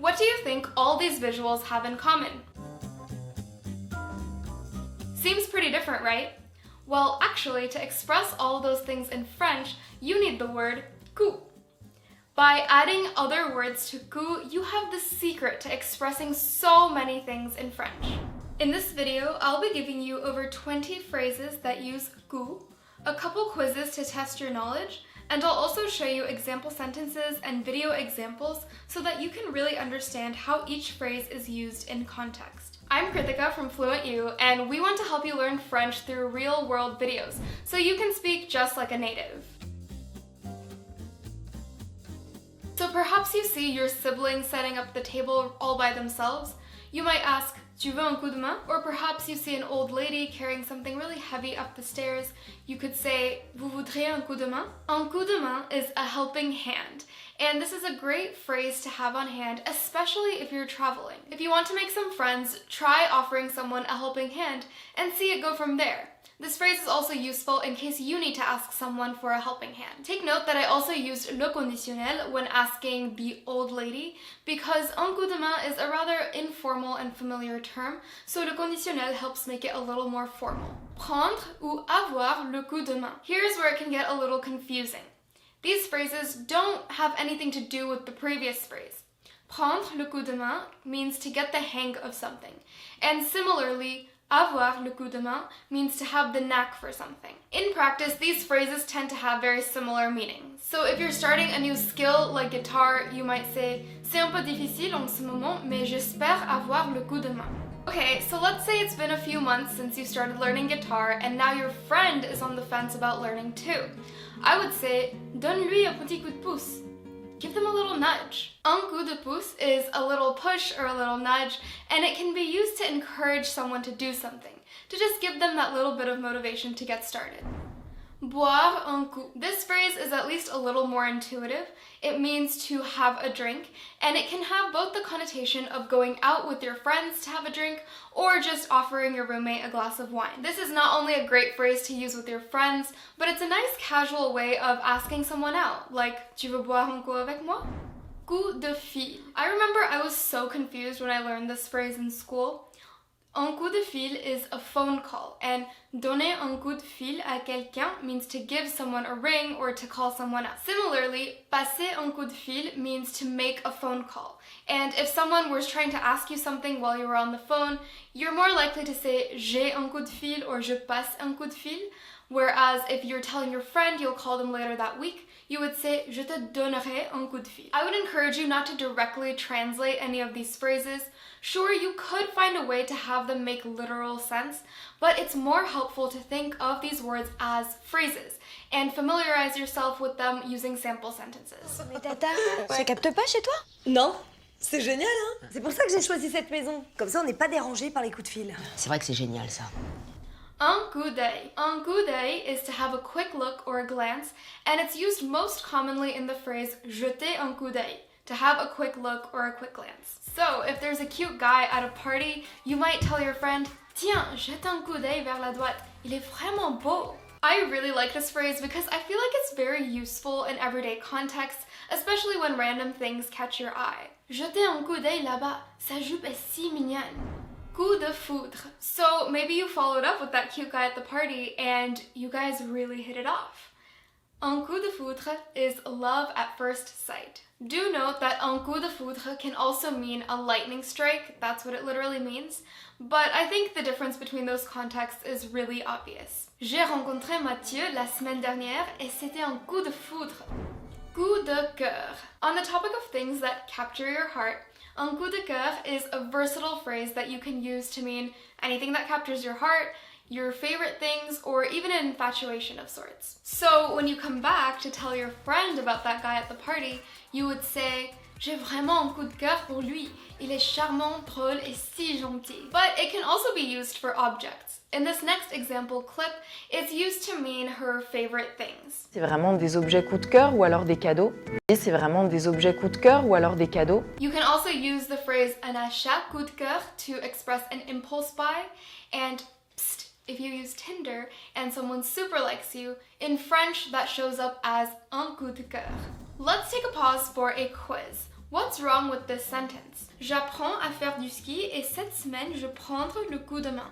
What do you think all these visuals have in common? Seems pretty different, right? Well, actually, to express all of those things in French, you need the word coup. By adding other words to coup, you have the secret to expressing so many things in French. In this video, I'll be giving you over 20 phrases that use coup, a couple quizzes to test your knowledge, and I'll also show you example sentences and video examples so that you can really understand how each phrase is used in context. I'm Kritika from FluentU, and we want to help you learn French through real-world videos so you can speak just like a native. So perhaps you see your siblings setting up the table all by themselves. You might ask, "Tu veux un coup de main?" Or perhaps you see an old lady carrying something really heavy up the stairs. You could say, "Vous voudriez un coup de main?" Un coup de main is a helping hand, and this is a great phrase to have on hand, especially if you're traveling. If you want to make some friends, try offering someone a helping hand and see it go from there. This phrase is also useful in case you need to ask someone for a helping hand. Take note that I also used le conditionnel when asking the old lady because un coup de main is a rather informal and familiar term, so le conditionnel helps make it a little more formal. Prendre ou avoir le coup de main. Here's where it can get a little confusing. These phrases don't have anything to do with the previous phrase. Prendre le coup de main means to get the hang of something, and similarly, avoir le coup de main means to have the knack for something. In practice, these phrases tend to have very similar meanings. So if you're starting a new skill like guitar, you might say, "C'est un peu difficile en ce moment, mais j'espère avoir le coup de main." Okay, so let's say it's been a few months since you started learning guitar and now your friend is on the fence about learning too. I would say, "Donne-lui un petit coup de pouce." Give them a little nudge. Un coup de pouce is a little push or a little nudge, and it can be used to encourage someone to do something, to just give them that little bit of motivation to get started. Boire un coup. This phrase is at least a little more intuitive. It means to have a drink, and it can have both the connotation of going out with your friends to have a drink or just offering your roommate a glass of wine. This is not only a great phrase to use with your friends, but it's a nice casual way of asking someone out, like, "Tu veux boire un coup avec moi?" Coup de fil. I remember I was so confused when I learned this phrase in school. Un coup de fil is a phone call, and donner un coup de fil à quelqu'un means to give someone a ring or to call someone up. Similarly, passer un coup de fil means to make a phone call. And if someone was trying to ask you something while you were on the phone, you're more likely to say j'ai un coup de fil or je passe un coup de fil. Whereas if you're telling your friend you'll call them later that week, you would say je te donnerai un coup de fil. I would encourage you not to directly translate any of these phrases. Sure, you could find a way to have them make literal sense, but it's more helpful to think of these words as phrases and familiarize yourself with them using sample sentences. Mais Tata, ça capte pas chez toi? Non, c'est génial, hein? C'est pour ça que j'ai choisi cette maison. Comme ça, on n'est pas dérangé par les coups de fil. C'est vrai que c'est génial ça. Un coup d'œil. Un coup d'œil is to have a quick look or a glance, and it's used most commonly in the phrase jeter un coup d'œil, to have a quick look or a quick glance. So, if there's a cute guy at a party, you might tell your friend, "Tiens, jette un coup d'œil vers la droite. Il est vraiment beau." I really like this phrase because I feel like it's very useful in everyday contexts, especially when random things catch your eye. Jetez un coup d'œil là-bas. Sa jupe est si mignonne. Coup de foudre. So maybe you followed up with that cute guy at the party and you guys really hit it off. Un coup de foudre is love at first sight. Do note that un coup de foudre can also mean a lightning strike. That's what it literally means. But I think the difference between those contexts is really obvious. J'ai rencontré Mathieu la semaine dernière et c'était un coup de foudre. Coup de cœur. On the topic of things that capture your heart, un coup de cœur is a versatile phrase that you can use to mean anything that captures your heart, your favorite things, or even an infatuation of sorts. So when you come back to tell your friend about that guy at the party, you would say, "J'ai vraiment un coup de cœur pour lui. Il est charmant, drôle et si gentil." But it can also be used for objects. In this next example clip, it's used to mean her favorite things. C'est vraiment des objets coup de cœur ou alors des cadeaux. Et c'est vraiment des objets coup de cœur ou alors des cadeaux. You can also use the phrase un achat coup de cœur to express an impulse buy, and psst, if you use Tinder and someone super likes you, in French that shows up as un coup de cœur. Let's take a pause for a quiz. What's wrong with this sentence? J'apprends à faire du ski et cette semaine je prendre le coup de main.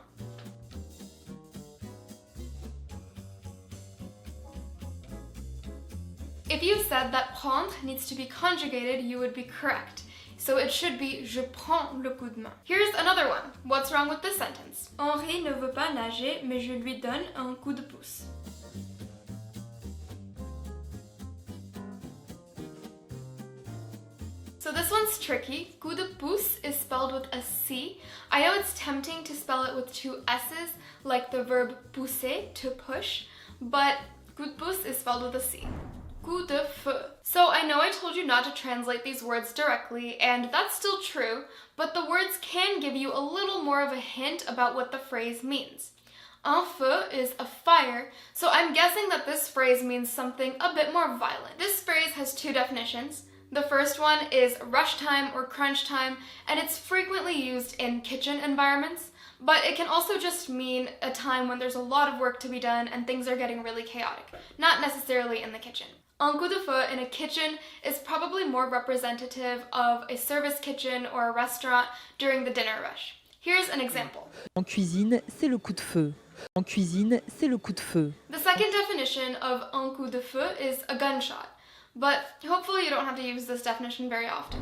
If you said that prendre needs to be conjugated, you would be correct. So it should be je prends le coup de main. Here's another one. What's wrong with this sentence? Henri ne veut pas nager, mais je lui donne un coup de pouce. So this one's tricky. Coup de pouce is spelled with a C. I know it's tempting to spell it with two S's, like the verb pousser, to push, but coup de pouce is spelled with a C. Coup de feu. So I know I told you not to translate these words directly, and that's still true, but the words can give you a little more of a hint about what the phrase means. Un feu is a fire, so I'm guessing that this phrase means something a bit more violent. This phrase has two definitions. The first one is rush time or crunch time, and it's frequently used in kitchen environments, but it can also just mean a time when there's a lot of work to be done and things are getting really chaotic, not necessarily in the kitchen. Un coup de feu in a kitchen is probably more representative of a service kitchen or a restaurant during the dinner rush. Here's an example. En cuisine, c'est le coup de feu. En cuisine, c'est le coup de feu. The second definition of un coup de feu is a gunshot, but hopefully you don't have to use this definition very often.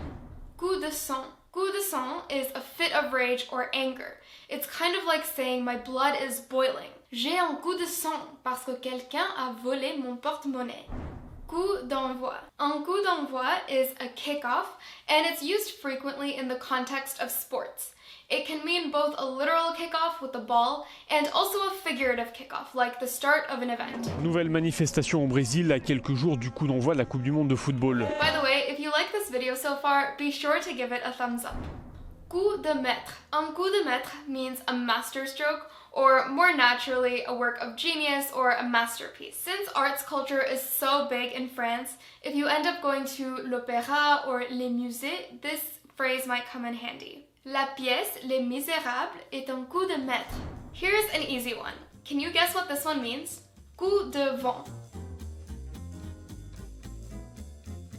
Coup de sang. Coup de sang is a fit of rage or anger. It's kind of like saying my blood is boiling. J'ai un coup de sang parce que quelqu'un a volé mon porte-monnaie. Coup d'envoi. Un coup d'envoi is a kickoff, and it's used frequently in the context of sports. It can mean both a literal kickoff with the ball and also a figurative kickoff, like the start of an event. Nouvelle manifestation au Brésil à quelques jours du coup d'envoi de la Coupe du Monde de football. By the way, if you like this video so far, be sure to give it a thumbs up. Coup de maître. Un coup de maître means a masterstroke, or more naturally, a work of genius or a masterpiece. Since arts culture is so big in France, if you end up going to l'opéra or les musées, this phrase might come in handy. La pièce Les Misérables est un coup de maître. Here's an easy one. Can you guess what this one means? Coup de vent.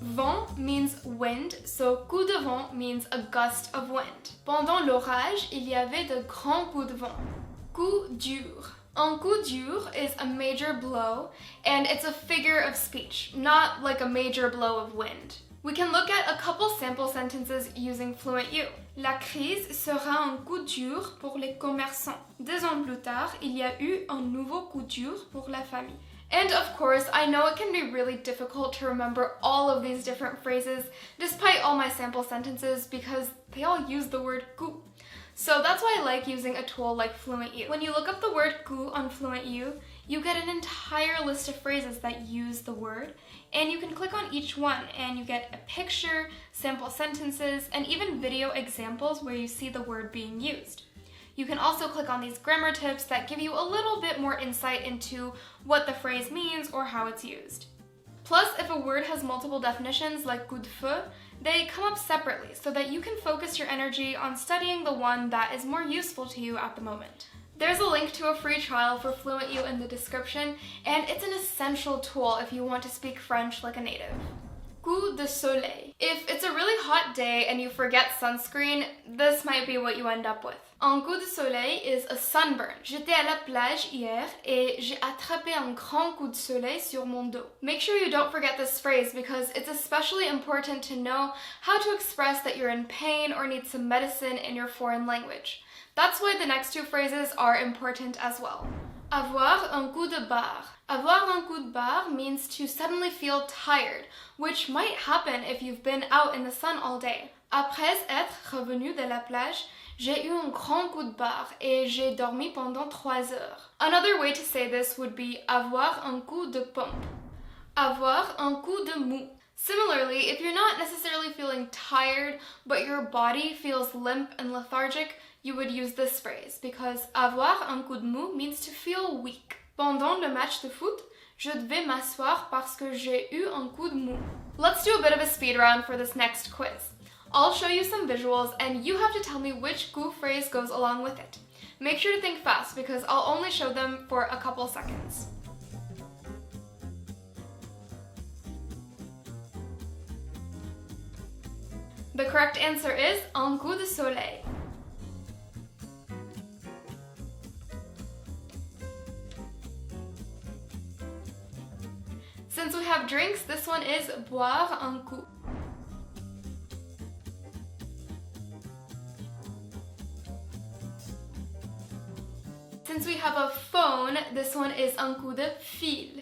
Vent means wind, so coup de vent means a gust of wind. Pendant l'orage, il y avait de grands coups de vent. Coup dur. Un coup dur is a major blow, and it's a figure of speech, not like a major blow of wind. We can look at a couple sample sentences using FluentU. La crise sera un coup dur pour les commerçants. 2 ans plus tard, il y a eu un nouveau coup dur pour la famille. And of course, I know it can be really difficult to remember all of these different phrases despite all my sample sentences because they all use the word coup. So that's why I like using a tool like FluentU. When you look up the word coup on FluentU, you get an entire list of phrases that use the word, and you can click on each one and you get a picture, sample sentences, and even video examples where you see the word being used. You can also click on these grammar tips that give you a little bit more insight into what the phrase means or how it's used. Plus, if a word has multiple definitions like coup de feu, they come up separately so that you can focus your energy on studying the one that is more useful to you at the moment. There's a link to a free trial for FluentU in the description, and it's an essential tool if you want to speak French like a native. Coup de soleil. If it's a really hot day and you forget sunscreen, this might be what you end up with. Un coup de soleil is a sunburn. J'étais à la plage hier et j'ai attrapé un grand coup de soleil sur mon dos. Make sure you don't forget this phrase because it's especially important to know how to express that you're in pain or need some medicine in your foreign language. That's why the next 2 phrases are important as well. Avoir un coup de barre. Avoir un coup de barre means to suddenly feel tired, which might happen if you've been out in the sun all day. Après être revenu de la plage, j'ai eu un grand coup de barre et j'ai dormi pendant 3 heures. Another way to say this would be avoir un coup de pompe. Avoir un coup de mou. Similarly, if you're not necessarily feeling tired, but your body feels limp and lethargic, you would use this phrase because avoir un coup de mou means to feel weak. Pendant le match de foot, je devais m'asseoir parce que j'ai eu un coup de mou. Let's do a bit of a speed round for this next quiz. I'll show you some visuals and you have to tell me which coup phrase goes along with it. Make sure to think fast because I'll only show them for a couple seconds. The correct answer is un coup de soleil. Since we have drinks, this one is boire un coup. Since we have a phone, this one is un coup de fil.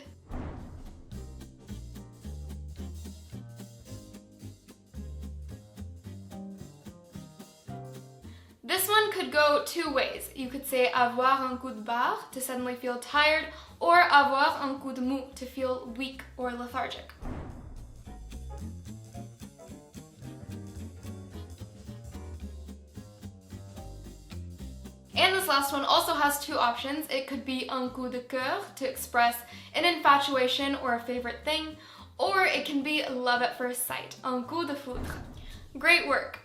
This one could go two ways. You could say avoir un coup de barre, to suddenly feel tired, or avoir un coup de mou, to feel weak or lethargic. And this last one also has two options. It could be un coup de cœur, to express an infatuation or a favorite thing, or it can be love at first sight, un coup de foudre. Great work!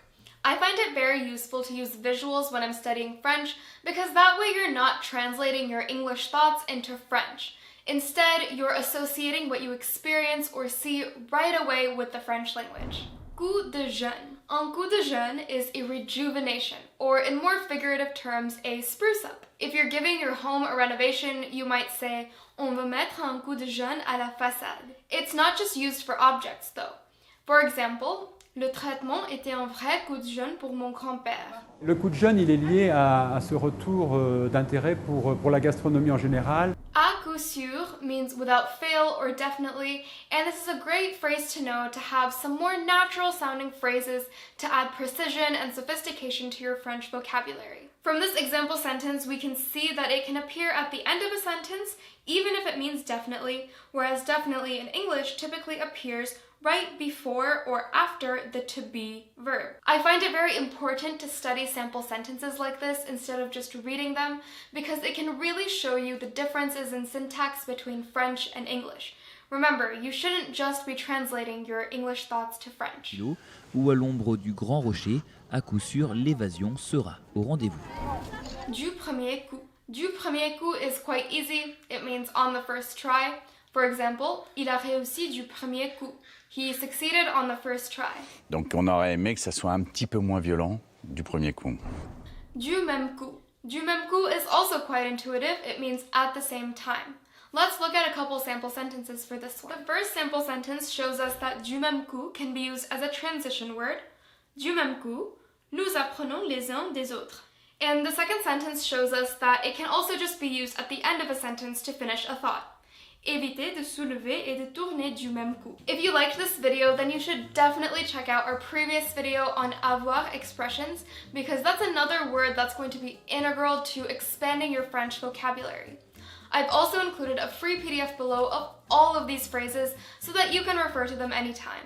I find it very useful to use visuals when I'm studying French because that way you're not translating your English thoughts into French. Instead, you're associating what you experience or see right away with the French language. Coup de jeune. Un coup de jeune is a rejuvenation, or in more figurative terms, a spruce up. If you're giving your home a renovation, you might say, on va mettre un coup de jeune à la façade. It's not just used for objects though. For example, le traitement était un vrai coup de jeune pour mon grand-père. Le coup de jeune, il est lié à ce retour d'intérêt pour la gastronomie en général. À coup sûr means without fail or definitely, and this is a great phrase to know to have some more natural sounding phrases to add precision and sophistication to your French vocabulary. From this example sentence, we can see that it can appear at the end of a sentence even if it means definitely, whereas definitely in English typically appears right before or after the to be verb. I find it very important to study sample sentences like this instead of just reading them because it can really show you the differences in syntax between French and English. Remember, you shouldn't just be translating your English thoughts to French. Ou à l'ombre du grand rocher, à coup sûr l'évasion sera au rendez-vous. Du premier coup. Du premier coup is quite easy. It means on the first try. For example, il a réussi du premier coup. He succeeded on the first try. Donc on aurait aimé que ça soit un petit peu moins violent du premier coup. Du même coup. Du même coup is also quite intuitive. It means at the same time. Let's look at a couple sample sentences for this one. The first sample sentence shows us that du même coup can be used as a transition word. Du même coup, nous apprenons les uns des autres. And the second sentence shows us that it can also just be used at the end of a sentence to finish a thought. Éviter de soulever et de tourner du même coup. If you liked this video, then you should definitely check out our previous video on avoir expressions because that's another word that's going to be integral to expanding your French vocabulary. I've also included a free PDF below of all of these phrases so that you can refer to them anytime.